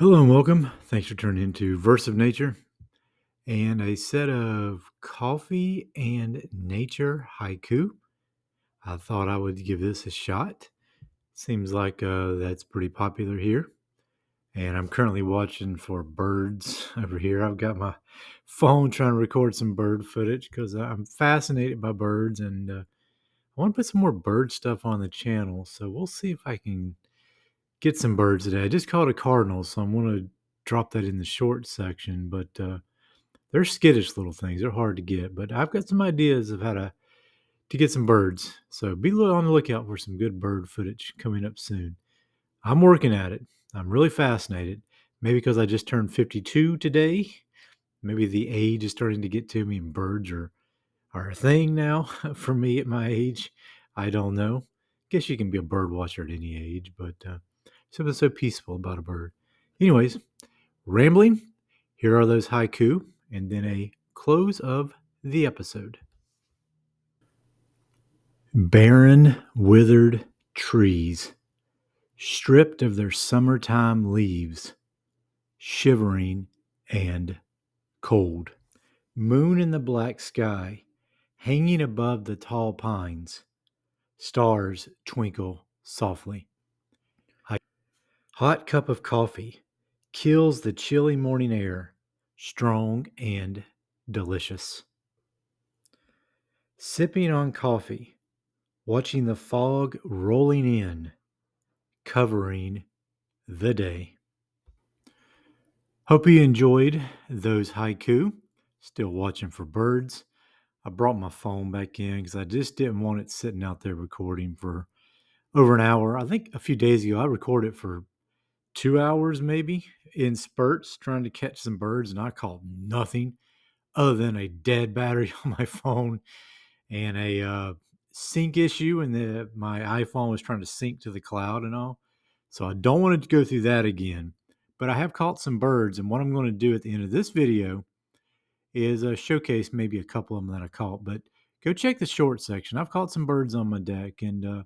Hello and welcome. Thanks for turning into Verse of Nature and a set of coffee and nature haiku. I thought I would give this a shot. Seems like that's pretty popular here. And I'm currently watching for birds over here. I've got my phone trying to record some bird footage because I'm fascinated by birds and I want to put some more bird stuff on the channel. So we'll see if I can get some birds today. I just caught a cardinal, so I'm going to drop that in the short section. But they're skittish little things. They're hard to get, but I've got some ideas of how to get some birds. So be on the lookout for some good bird footage coming up soon. I'm working at it. I'm really fascinated. Maybe because I just turned 52 today. Maybe the age is starting to get to me, and birds are a thing now for me at my age. I don't know. Guess you can be a bird watcher at any age, but something so peaceful about a bird. Anyways, rambling. Here are those haiku, and then a close of the episode. Barren, withered trees, stripped of their summertime leaves, shivering and cold. Moon in the black sky, hanging above the tall pines. Stars twinkle softly. Hot cup of coffee kills the chilly morning air, strong and delicious. Sipping on coffee, watching the fog rolling in, covering the day. Hope you enjoyed those haiku. Still watching for birds. I brought my phone back in because I just didn't want it sitting out there recording for over an hour. I think a few days ago I recorded for 2 hours maybe in spurts trying to catch some birds, and I caught nothing other than a dead battery on my phone and a sync issue, and my iPhone was trying to sync to the cloud and all. So I don't want to go through that again. But I have caught some birds, and what I'm going to do at the end of this video is showcase maybe a couple of them that I caught. But go check the short section. I've caught some birds on my deck, and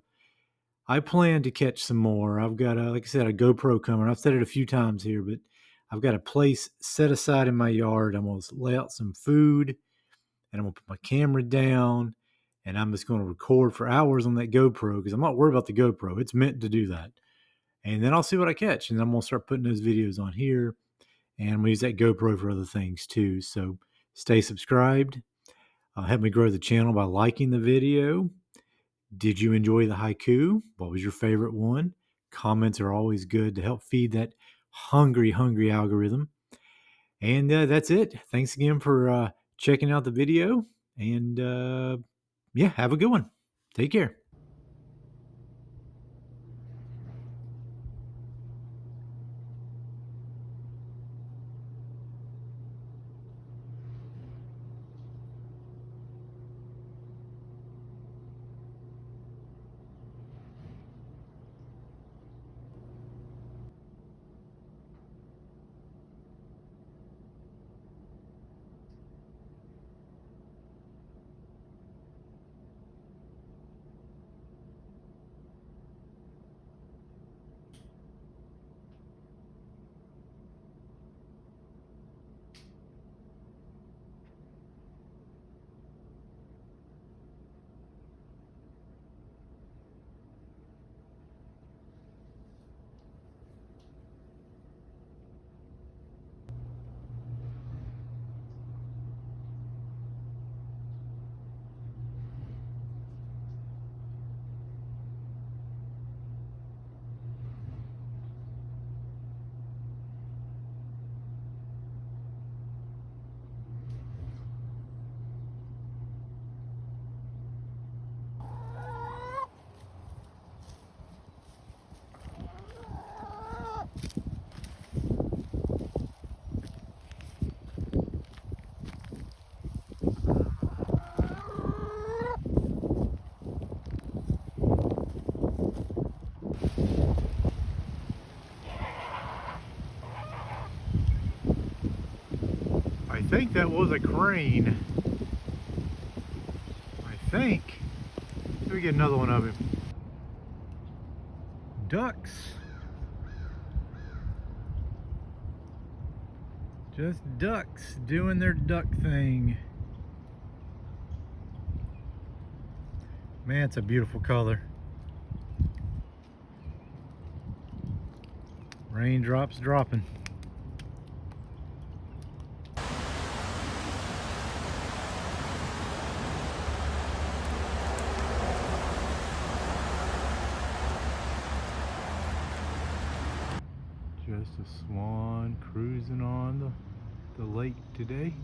I plan to catch some more. I've got, like I said, a GoPro coming. I've said it a few times here, but I've got a place set aside in my yard. I'm going to lay out some food, and I'm going to put my camera down, and I'm just going to record for hours on that GoPro because I'm not worried about the GoPro. It's meant to do that. And then I'll see what I catch, and I'm going to start putting those videos on here, and I'm going to use that GoPro for other things too. So stay subscribed. Help me grow the channel by liking the video. Did you enjoy the haiku? What was your favorite one? Comments are always good to help feed that hungry algorithm. And that's it. Thanks again for checking out the video. And yeah, have a good one. Take care. I think that was a crane. I think. Let me get another one of him. Ducks. Just ducks doing their duck thing. Man, it's a beautiful color. Raindrops dropping. Just a swan cruising on the lake today.